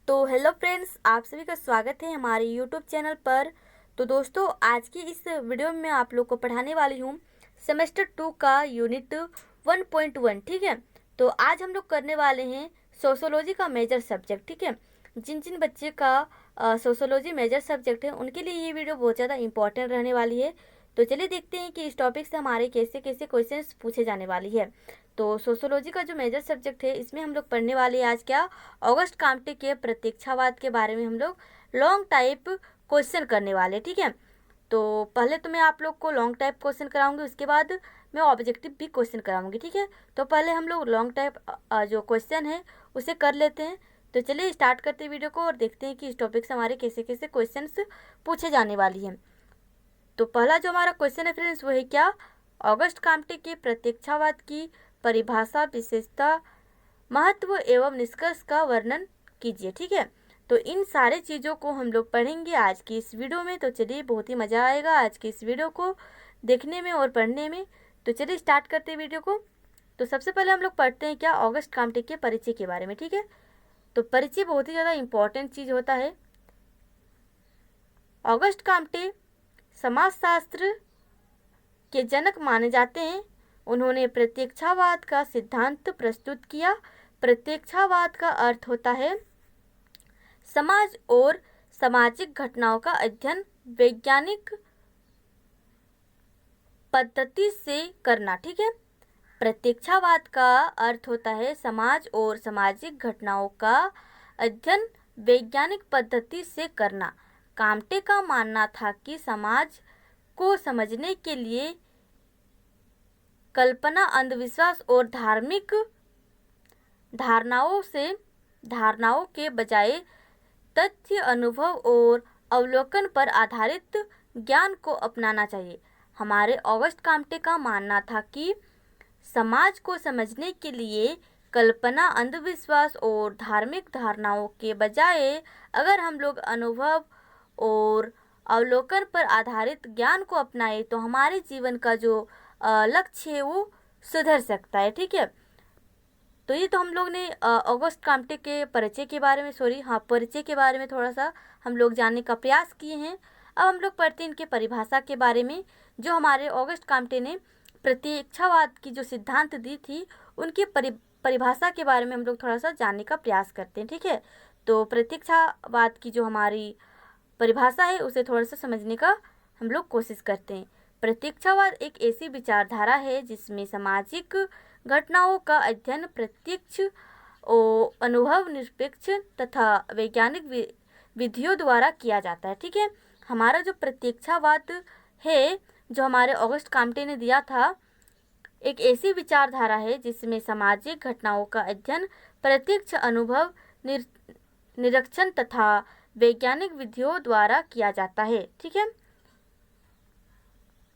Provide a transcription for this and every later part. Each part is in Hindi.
तो हेलो फ्रेंड्स, आप सभी का स्वागत है हमारे यूट्यूब चैनल पर। तो दोस्तों, आज की इस वीडियो में आप लोग को पढ़ाने वाली हूँ सेमेस्टर 2 का यूनिट 1.1। ठीक है, तो आज हम लोग करने वाले हैं सोशोलॉजी का मेजर सब्जेक्ट। ठीक है, जिन जिन बच्चे का सोशोलॉजी मेजर सब्जेक्ट है उनके लिए ये वीडियो बहुत ज़्यादा इंपॉर्टेंट रहने वाली है। तो चलिए देखते हैं कि इस टॉपिक से हमारे कैसे कैसे क्वेश्चंस पूछे जाने वाली है। तो सोशोलॉजी का जो मेजर सब्जेक्ट है इसमें हम लोग पढ़ने वाले हैं आज क्या, ऑगस्ट काम्टे के प्रतीक्षावाद के बारे में हम लोग लॉन्ग टाइप क्वेश्चन करने वाले। ठीक है, तो पहले तो मैं आप लोग को लॉन्ग टाइप क्वेश्चन कराऊंगी, उसके बाद मैं ऑब्जेक्टिव भी क्वेश्चन कराऊंगी। ठीक है, तो पहले हम लोग लॉन्ग टाइप जो क्वेश्चन है उसे कर लेते हैं। तो चलिए स्टार्ट करते हैं वीडियो को और देखते हैं कि इस टॉपिक से हमारे कैसे कैसे क्वेश्चंस पूछे जाने वाली हैं। तो पहला जो हमारा क्वेश्चन है फ्रेंड्स वो है क्या, ऑगस्ट काम्टे के प्रतीक्षावाद की परिभाषा, विशेषता, महत्व एवं निष्कर्ष का वर्णन कीजिए। ठीक है, तो इन सारे चीज़ों को हम लोग पढ़ेंगे आज की इस वीडियो में। तो चलिए, बहुत ही मज़ा आएगा आज की इस वीडियो को देखने में और पढ़ने में। तो चलिए स्टार्ट करते हैं वीडियो को। तो सबसे पहले हम लोग पढ़ते हैं क्या, ऑगस्ट काम्टे के परिचय के बारे में। ठीक है, तो परिचय बहुत ही ज़्यादा इम्पॉर्टेंट चीज़ होता है। ऑगस्ट काम्टे समाजशास्त्र के जनक माने जाते हैं। उन्होंने प्रत्यक्षावाद का सिद्धांत प्रस्तुत किया। प्रत्यक्षावाद का अर्थ होता है समाज और सामाजिक घटनाओं का अध्ययन वैज्ञानिक पद्धति से करना। ठीक है, प्रत्यक्षावाद का अर्थ होता है समाज और सामाजिक घटनाओं का अध्ययन वैज्ञानिक पद्धति से करना। काम्टे का मानना था कि समाज को समझने के लिए कल्पना, अंधविश्वास और धार्मिक धारणाओं के बजाय तथ्य, अनुभव और अवलोकन पर आधारित ज्ञान को अपनाना चाहिए। हमारे ऑगस्ट काम्टे का मानना था कि समाज को समझने के लिए कल्पना, अंधविश्वास और धार्मिक धारणाओं के बजाय अगर हम लोग अनुभव और अवलोकन पर आधारित ज्ञान को अपनाए तो हमारे जीवन का जो लक्ष्य है वो सुधर सकता है। ठीक है, तो ये तो हम लोग ने ऑगस्ट काम्टे के परिचय के बारे में परिचय के बारे में थोड़ा सा हम लोग जानने का प्रयास किए हैं। अब हम लोग पढ़ते हैं इनके परिभाषा के बारे में। जो हमारे ऑगस्ट काम्टे ने प्रत्यक्षावाद की जो सिद्धांत दी थी उनकी परिभाषा के बारे में हम लोग थोड़ा सा जानने का प्रयास करते हैं। ठीक है, तो प्रत्यक्षावाद की जो हमारी परिभाषा है उसे थोड़ा सा समझने का हम लोग कोशिश करते हैं। प्रत्यक्षावाद एक ऐसी विचारधारा है जिसमें सामाजिक घटनाओं का अध्ययन प्रत्यक्ष और अनुभव निरपेक्ष तथा वैज्ञानिक विधियों द्वारा किया जाता है। ठीक है, हमारा जो प्रत्यक्षावाद है जो हमारे ऑगस्ट काम्टे ने दिया था, एक ऐसी विचारधारा है जिसमें सामाजिक घटनाओं का अध्ययन प्रत्यक्ष अनुभव निरीक्षण तथा वैज्ञानिक विधियों द्वारा किया जाता है। ठीक है,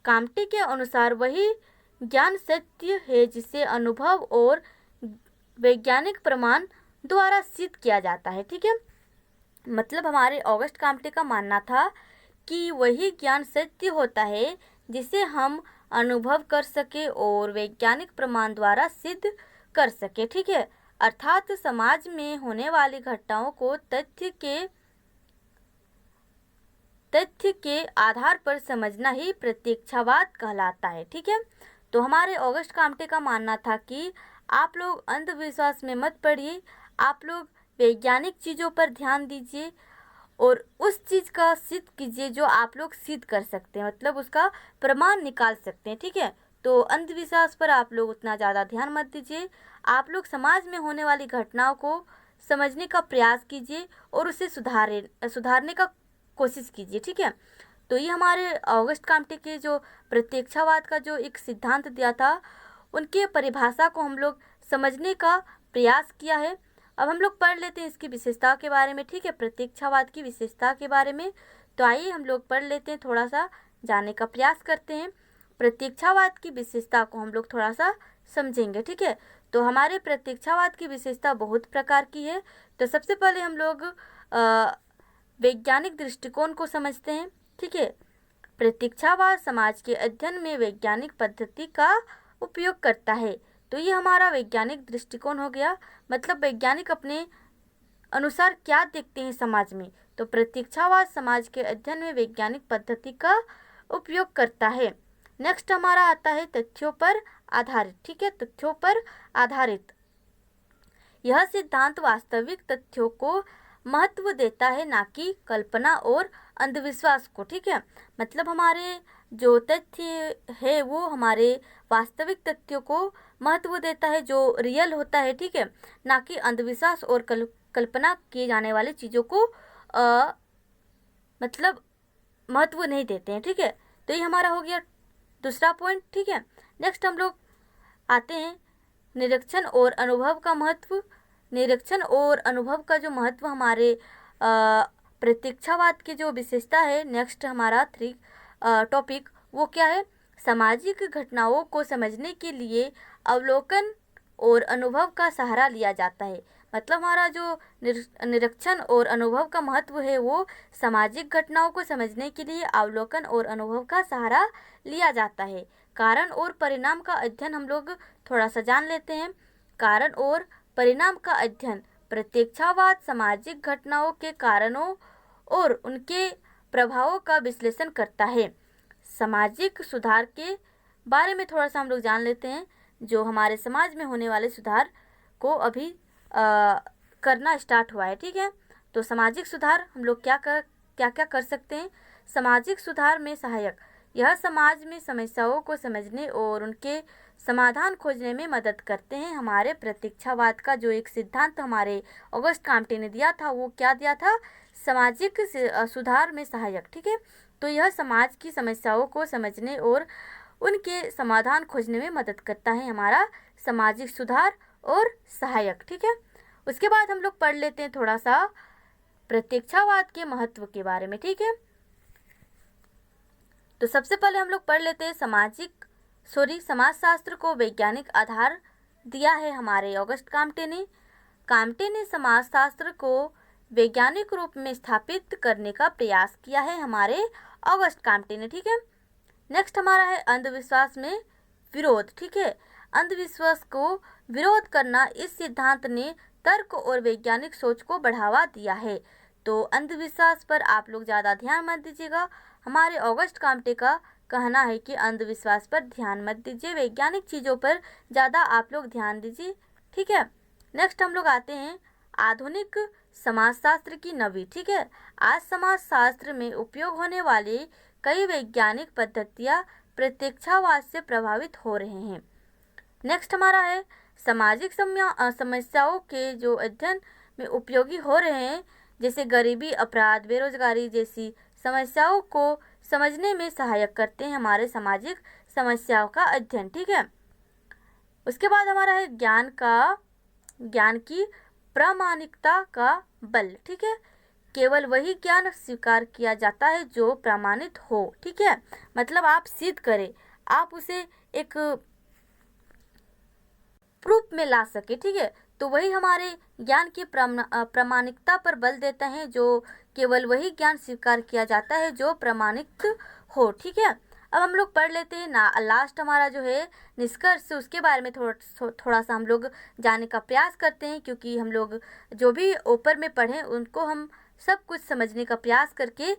काम्टे के अनुसार वही ज्ञान सत्य है जिसे अनुभव और वैज्ञानिक प्रमाण द्वारा सिद्ध किया जाता है। ठीक है, मतलब हमारे ऑगस्ट काम्टे का मानना था कि वही ज्ञान सत्य होता है जिसे हम अनुभव कर सके और वैज्ञानिक प्रमाण द्वारा सिद्ध कर सके। ठीक है, अर्थात समाज में होने वाली घटनाओं को तथ्य के आधार पर समझना ही प्रत्यक्षावाद कहलाता है। ठीक है, तो हमारे ऑगस्ट काम्टे का मानना था कि आप लोग अंधविश्वास में मत पड़िए, आप लोग वैज्ञानिक चीज़ों पर ध्यान दीजिए और उस चीज़ का सिद्ध कीजिए जो आप लोग सिद्ध कर सकते हैं, मतलब उसका प्रमाण निकाल सकते हैं। ठीक है, तो अंधविश्वास पर आप लोग उतना ज़्यादा ध्यान मत दीजिए, आप लोग समाज में होने वाली घटनाओं को समझने का प्रयास कीजिए और उसे सुधारने का कोशिश कीजिए। ठीक है, तो ये हमारे ऑगस्ट काम्टे के जो प्रत्यक्षावाद का जो एक सिद्धांत दिया था उनके परिभाषा को हम लोग समझने का प्रयास किया है। अब हम लोग पढ़ लेते हैं इसकी विशेषता के बारे में। ठीक है, प्रत्यक्षावाद की विशेषता के बारे में। तो आइए हम लोग पढ़ लेते हैं, थोड़ा सा जानने का प्रयास करते हैं। प्रत्यक्षावाद की विशेषता को हम लोग थोड़ा सा समझेंगे। ठीक है, तो हमारे प्रत्यक्षावाद की विशेषता बहुत प्रकार की है। तो सबसे पहले हम लोग वैज्ञानिक दृष्टिकोण को समझते हैं। ठीक है, प्रत्यक्षावाद समाज के अध्ययन में वैज्ञानिक पद्धति का उपयोग करता है। तो ये हमारा वैज्ञानिक दृष्टिकोण हो गया, मतलब वैज्ञानिक अपने अनुसार क्या देखते हैं समाज में। तो प्रतीक्षावाद समाज के अध्ययन में वैज्ञानिक पद्धति का उपयोग करता है। नेक्स्ट हमारा आता है तथ्यों पर आधारित। ठीक है, तथ्यों पर आधारित यह सिद्धांत वास्तविक तथ्यों को महत्व देता है, ना कि कल्पना और अंधविश्वास को। ठीक है, मतलब हमारे जो तथ्य है वो हमारे वास्तविक तथ्यों को महत्व देता है, जो रियल होता है। ठीक है, ना कि अंधविश्वास और कल्पना किए जाने वाली चीज़ों को मतलब महत्व नहीं देते हैं। ठीक है, तो ये हमारा हो गया दूसरा पॉइंट। ठीक है, नेक्स्ट हम लोग आते हैं निरीक्षण और अनुभव का महत्व। निरीक्षण और अनुभव का जो महत्व हमारे प्रतीक्षावाद की जो विशेषता है, नेक्स्ट हमारा टॉपिक वो क्या है, सामाजिक घटनाओं को समझने के लिए अवलोकन और अनुभव का सहारा लिया जाता है। मतलब हमारा जो निरीक्षण और अनुभव का महत्व है वो सामाजिक घटनाओं को समझने के लिए अवलोकन और अनुभव का सहारा लिया जाता है। कारण और परिणाम का अध्ययन हम लोग थोड़ा सा जान लेते हैं। कारण और परिणाम का अध्ययन प्रतीक्षावाद सामाजिक घटनाओं के कारणों और उनके प्रभावों का विश्लेषण करता है। सामाजिक सुधार के बारे में थोड़ा सा हम लोग जान लेते हैं। जो हमारे समाज में होने वाले सुधार को अभी करना स्टार्ट हुआ है। ठीक है, तो सामाजिक सुधार हम लोग क्या क्या कर सकते हैं। सामाजिक सुधार में सहायक, यह समाज में समस्याओं को समझने और उनके समाधान खोजने में मदद करते हैं। हमारे प्रतीक्षावाद का जो एक सिद्धांत हमारे ऑगस्ट काम्टे ने दिया था वो क्या दिया था, सामाजिक सुधार में सहायक। ठीक है, तो यह समाज की समस्याओं को समझने और उनके समाधान खोजने में मदद करता है, हमारा सामाजिक सुधार और सहायक। ठीक है, उसके बाद हम लोग पढ़ लेते हैं थोड़ा सा प्रतीक्षावाद के महत्व के बारे में। ठीक है, तो सबसे पहले हम लोग पढ़ लेते हैं समाजशास्त्र को वैज्ञानिक आधार दिया है हमारे ऑगस्ट काम्टे ने। काम्टे ने समाजशास्त्र को वैज्ञानिक रूप में स्थापित करने का प्रयास किया है, हमारे ऑगस्ट काम्टे ने। ठीक है, नेक्स्ट हमारा है अंधविश्वास में विरोध। ठीक है, अंधविश्वास को विरोध करना, इस सिद्धांत ने तर्क और वैज्ञानिक सोच को बढ़ावा दिया है। तो अंधविश्वास पर आप लोग ज़्यादा ध्यान मत दीजिएगा। हमारे ऑगस्ट काम्टे का कहना है कि अंधविश्वास पर ध्यान मत दीजिए, वैज्ञानिक चीज़ों पर ज़्यादा आप लोग ध्यान दीजिए। ठीक है, नेक्स्ट हम लोग आते हैं आधुनिक समाजशास्त्र की नवी। ठीक है, आज समाजशास्त्र में उपयोग होने वाली कई वैज्ञानिक पद्धतियाँ प्रतीक्षावाद से प्रभावित हो रहे हैं। नेक्स्ट हमारा है सामाजिक समस्याओं के जो अध्ययन में उपयोगी हो रहे हैं, जैसे गरीबी, अपराध, बेरोजगारी जैसी समस्याओं को समझने में सहायक करते हैं हमारे सामाजिक समस्याओं का अध्ययन। ठीक है, उसके बाद हमारा है ज्ञान की प्रामाणिकता का बल। ठीक है, केवल वही ज्ञान स्वीकार किया जाता है जो प्रमाणित हो। ठीक है, मतलब आप सिद्ध करें, आप उसे एक प्रूफ में ला सके। ठीक है, तो वही हमारे ज्ञान की प्रामाणिकता पर बल देता है, जो केवल वही ज्ञान स्वीकार किया जाता है जो प्रमाणित हो। ठीक है, अब हम लोग पढ़ लेते हैं ना लास्ट हमारा जो है निष्कर्ष, उसके बारे में थोड़ा सा हम लोग जानने का प्रयास करते हैं, क्योंकि हम लोग जो भी ऊपर में पढ़ें उनको हम सब कुछ समझने का प्रयास करके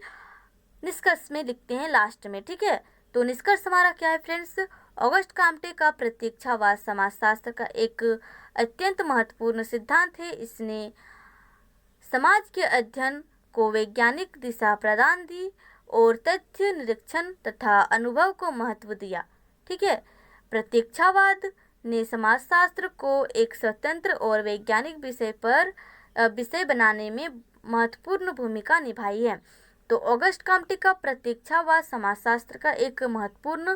निष्कर्ष में लिखते हैं लास्ट में। ठीक है, तो निष्कर्ष हमारा क्या है फ्रेंड्स, ऑगस्ट काम्टे का प्रतीक्षावाद समाजशास्त्र का एक अत्यंत महत्वपूर्ण सिद्धांत है। इसने समाज के अध्ययन को वैज्ञानिक दिशा प्रदान दी और तथ्य निरीक्षण तथा अनुभव को महत्व दिया। ठीक है, प्रतीक्षावाद ने समाजशास्त्र को एक स्वतंत्र और वैज्ञानिक विषय बनाने में महत्वपूर्ण भूमिका निभाई है। तो ऑगस्ट काम्टे का प्रतीक्षावाद समाजशास्त्र का एक महत्वपूर्ण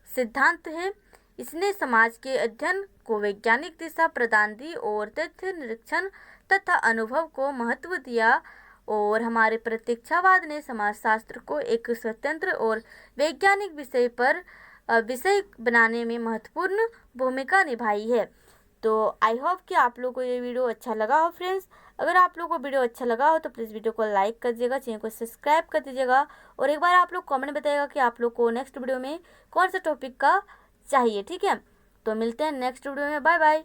सिद्धांत है। इसने समाज के अध्ययन को वैज्ञानिक दिशा प्रदान दी और तथ्य निरीक्षण तथा अनुभव को महत्व दिया, और हमारे प्रतीक्षावाद ने समाजशास्त्र को एक स्वतंत्र और वैज्ञानिक विषय बनाने में महत्वपूर्ण भूमिका निभाई है। तो आई होप कि आप लोगों को ये वीडियो अच्छा लगा हो फ्रेंड्स। अगर आप लोगों को वीडियो अच्छा लगा हो तो प्लीज़ वीडियो को लाइक कर दीजिएगा, चैनल को सब्सक्राइब कर दीजिएगा, और एक बार आप लोग कमेंट बताइएगा कि आप लोग को नेक्स्ट वीडियो में कौन सा टॉपिक का चाहिए। ठीक है, तो मिलते हैं नेक्स्ट वीडियो में, बाय बाय।